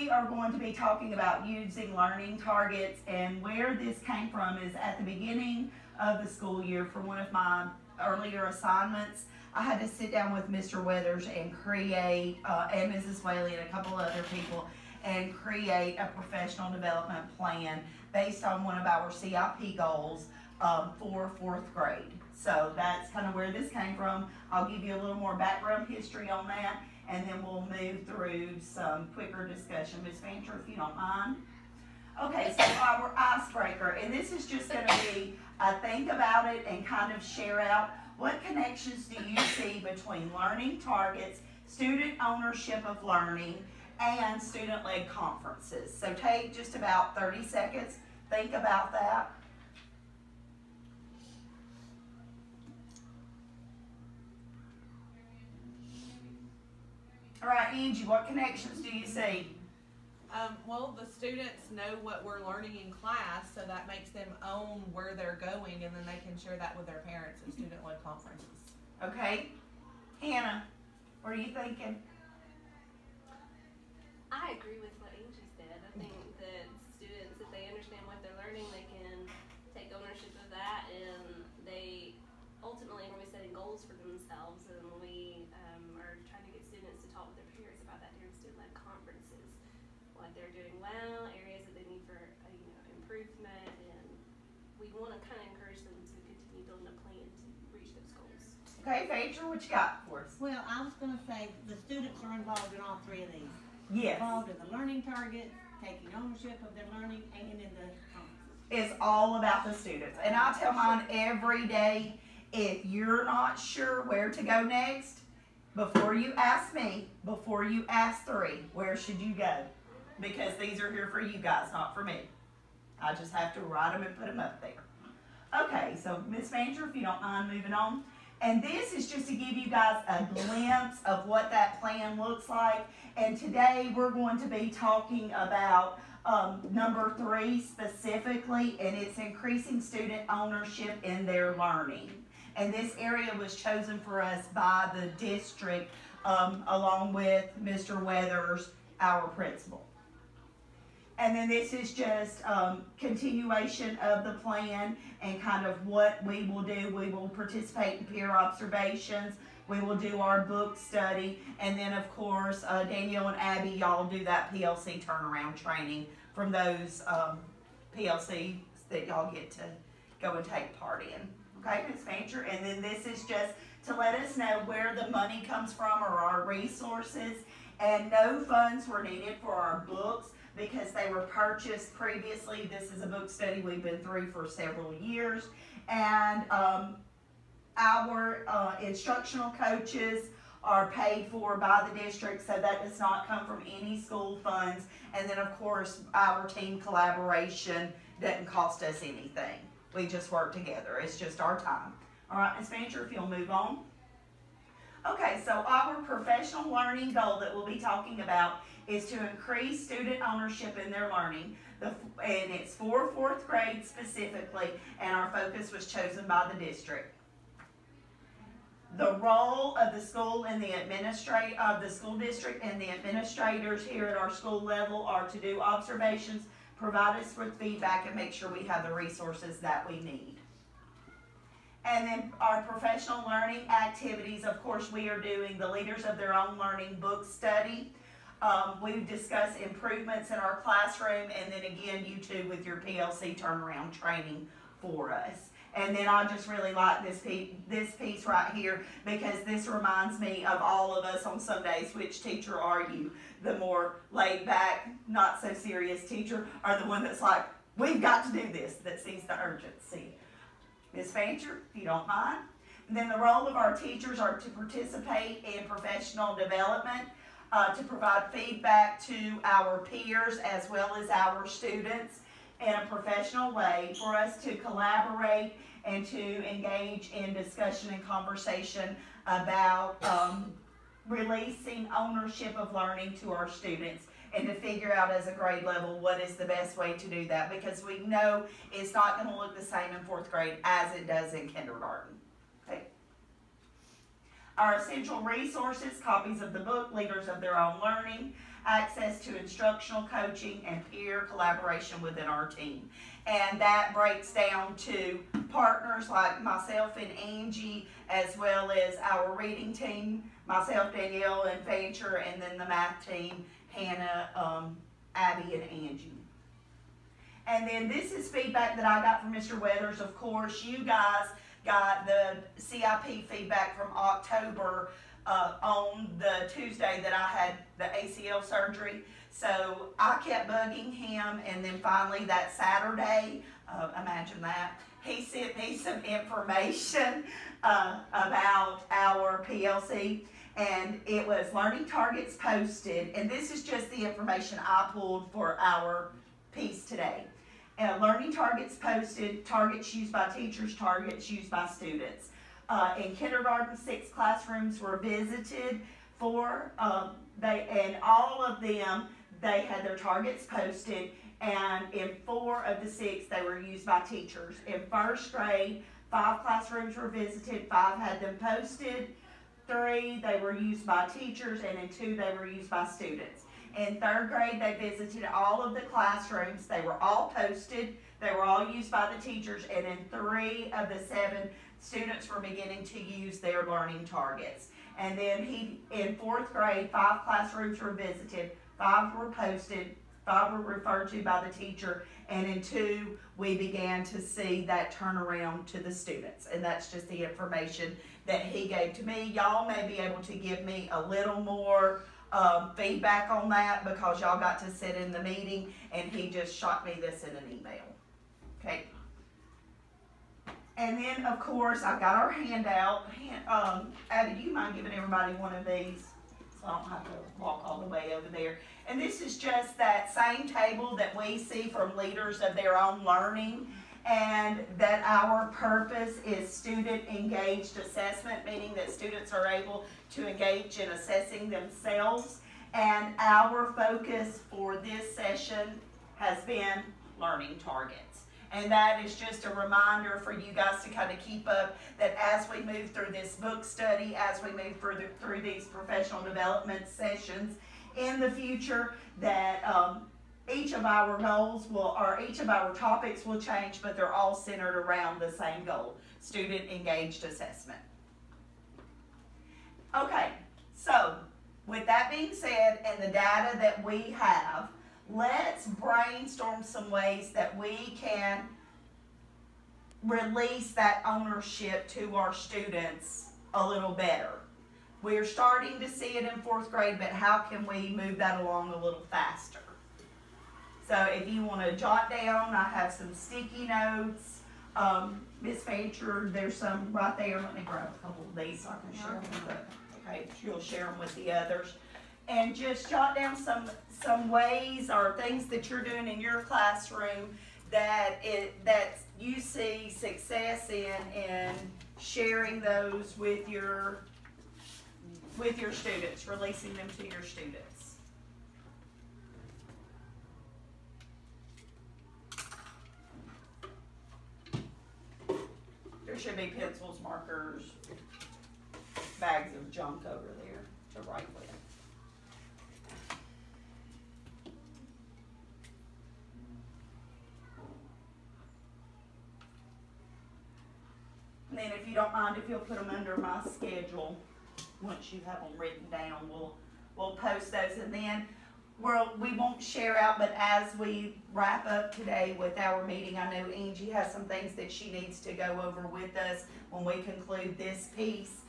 we are going to be talking about using learning targets, and where this came from is at the beginning of the school year for one of my earlier assignments. I had to sit down with Mr. Weathers and create, and Mrs. Whaley and a couple other people, and create a professional development plan based on one of our CIP goals for 4th grade. So that's kind of where this came from. I'll give you a little more background history on that, and then we'll move through some quicker discussion. Ms. Fancher, if you don't mind. Okay, so our icebreaker, and this is just going to be think about it and kind of share out what connections do you see between learning targets, student ownership of learning, and student-led conferences. So take just about 30 seconds, think about that. All right, Angie, what connections do you see? Well, the students know what we're learning in class, so that makes them own where they're going, and then they can share that with their parents at student-led conferences. Okay. Hannah, what are you thinking? I agree with what Angie said. I think that students, if they understand what they're learning, they can take ownership of that, and they ultimately are going to be setting goals for themselves, and we are trying to get students to talk with their peers about that during student-led conferences, what they're doing well, areas that they need for improvement, and we want to kind of encourage them to continue building a plan to reach those goals. Okay, Phaedra, what you got for us? Well, I was going to say the students are involved in all three of these. Yes. Involved in the learning target, taking ownership of their learning, and in the conferences. It's all about the students. And I tell mine every day, if you're not sure where to go next, before you ask me, before you ask 3, where should you go? Because these are here for you guys, not for me. I just have to write them and put them up there. Okay, so Ms. Fancher, if you don't mind moving on. And this is just to give you guys a glimpse of what that plan looks like. And today we're going to be talking about number 3 specifically, and it's increasing student ownership in their learning. And this area was chosen for us by the district along with Mr. Weathers, our principal. And then this is just continuation of the plan and kind of what we will do. We will participate in peer observations. We will do our book study. And then, of course, Danielle and Abby, y'all do that PLC turnaround training from those PLCs that y'all get to go and take part in. Okay, Ms. Fancher? And then this is just to let us know where the money comes from or our resources. And no funds were needed for our books, because they were purchased previously. This is a book study we've been through for several years. And our instructional coaches are paid for by the district, so that does not come from any school funds. And then, of course, our team collaboration doesn't cost us anything. We just work together. It's just our time. All right, Ms. Fancher, if you'll move on. Okay, so our professional learning goal that we'll be talking about is to increase student ownership in their learning, and it's for 4th grade specifically, and our focus was chosen by the district. The role of the school and the school district and the administrators here at our school level are to do observations, provide us with feedback, and make sure we have the resources that we need. And then our professional learning activities, of course, we are doing the Leaders of Their Own Learning book study. We've discussed improvements in our classroom, and then again, you two with your PLC turnaround training for us. And then I just really like this piece right here, because this reminds me of all of us on Sundays. Which teacher are you? The more laid back, not so serious teacher, or the one that's like, we've got to do this, that sees the urgency? Ms. Fancher, if you don't mind. And then the role of our teachers are to participate in professional development, to provide feedback to our peers as well as our students in a professional way, for us to collaborate and to engage in discussion and conversation about releasing ownership of learning to our students, and to figure out as a grade level what is the best way to do that, because we know it's not going to look the same in 4th grade as it does in kindergarten. Okay. Our essential resources: copies of the book, Leaders of Their Own Learning, access to instructional coaching, and peer collaboration within our team. And that breaks down to partners like myself and Angie, as well as our reading team, myself, Danielle, and Fancher, and then the math team, Hannah, Abby, and Angie. And then this is feedback that I got from Mr. Weathers. Of course, you guys got the CIP feedback from October on the Tuesday that I had the ACL surgery. So I kept bugging him, and then finally that Saturday, imagine that, he sent me some information about our PLC, and it was learning targets posted, and this is just the information I pulled for our piece today. Learning targets posted, targets used by teachers, targets used by students. In kindergarten, 6 classrooms were visited. And all of them, they had their targets posted, and in 4 of the 6, they were used by teachers. In first grade, 5 classrooms were visited, 5 had them posted, 3 they were used by teachers, and in 2 they were used by students. In 3rd grade, they visited all of the classrooms. They were all posted. They were all used by the teachers, and in 3 of the 7, students were beginning to use their learning targets. And then in 4th grade, 5 classrooms were visited, 5 were posted, 5 were referred to by the teacher, and in 2, we began to see that turnaround to the students. And that's just the information that he gave to me. Y'all may be able to give me a little more feedback on that, because y'all got to sit in the meeting, and he just shot me this in an email. Okay. And then, of course, I got our handout. Abby, do you mind giving everybody one of these, so I don't have to walk all the way over there? And this is just that same table that we see from leaders of their own learning, and that our purpose is student engaged assessment, meaning that students are able to engage in assessing themselves. And our focus for this session has been learning targets. And that is just a reminder for you guys to kind of keep up, that as we move through this book study, as we move through these professional development sessions in the future, that each of our goals each of our topics will change, but they're all centered around the same goal: student engaged assessment. Okay, so with that being said, and the data that we have, let's brainstorm some ways that we can release that ownership to our students a little better. We're starting to see it in 4th grade, but how can we move that along a little faster? So if you want to jot down, I have some sticky notes. Ms. Fancher, there's some right there. Let me grab a couple of these so I can share them with the, okay, you'll share them with the others. And just jot down some ways or things that you're doing in your classroom that you see success in, and sharing those with your students, releasing them to your students. There should be pencils, markers, bags of junk over there to write with. And then if you don't mind, if you'll put them under my schedule, once you have them written down, we'll post those. And then we won't share out, but as we wrap up today with our meeting, I know Angie has some things that she needs to go over with us when we conclude this piece.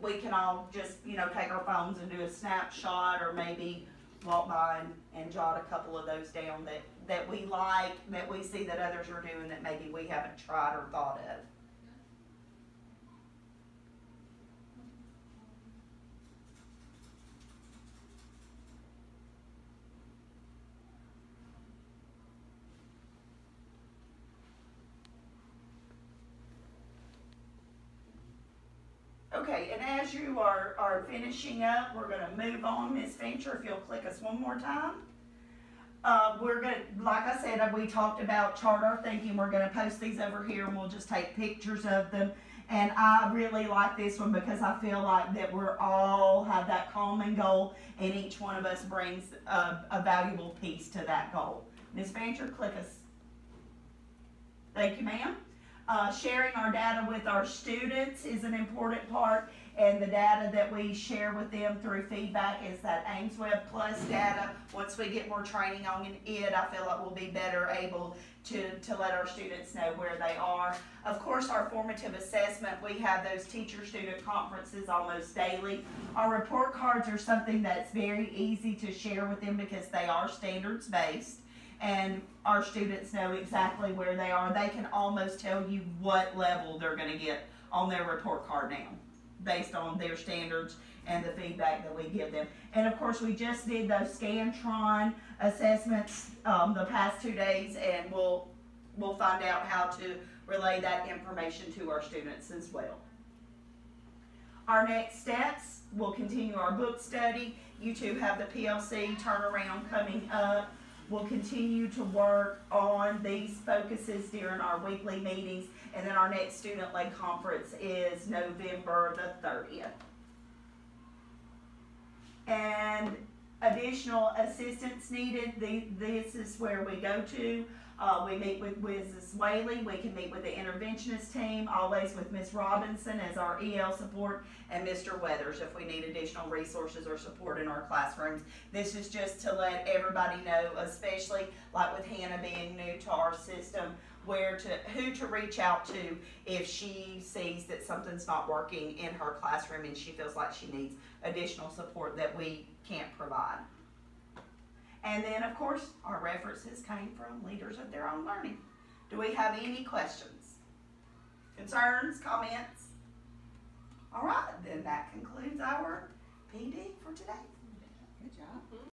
We can all just, take our phones and do a snapshot, or maybe walk by and jot a couple of those down that we like, that we see that others are doing, that maybe we haven't tried or thought of. Okay, and as you are finishing up, we're going to move on. Ms. Fancher, if you'll click us one more time. We're going to, like I said, we talked about chart our thinking. We're going to post these over here, and we'll just take pictures of them. And I really like this one because I feel like that we're all have that common goal, and each one of us brings a valuable piece to that goal. Ms. Fancher, click us. Thank you, ma'am. Sharing our data with our students is an important part, and the data that we share with them through feedback is that AimsWeb Plus data. Once we get more training on it, I feel like we'll be better able to let our students know where they are. Of course, our formative assessment, we have those teacher-student conferences almost daily. Our report cards are something that's very easy to share with them because they are standards-based, and our students know exactly where they are. They can almost tell you what level they're going to get on their report card now, based on their standards and the feedback that we give them. And of course, we just did those Scantron assessments the past 2 days, and we'll find out how to relay that information to our students as well. Our next steps, we'll continue our book study. You two have the PLC turnaround coming up. We'll continue to work on these focuses during our weekly meetings, and then our next student-led conference is November the 30th. And additional assistance needed, this is where we go to. We meet with Mrs. Whaley. We can meet with the interventionist team, always with Ms. Robinson as our EL support, and Mr. Weathers if we need additional resources or support in our classrooms. This is just to let everybody know, especially like with Hannah being new to our system, who to reach out to if she sees that something's not working in her classroom and she feels like she needs additional support that we can't provide. And then, of course, our references came from leaders of their own learning. Do we have any questions, concerns, comments? All right, then that concludes our PD for today. Good job.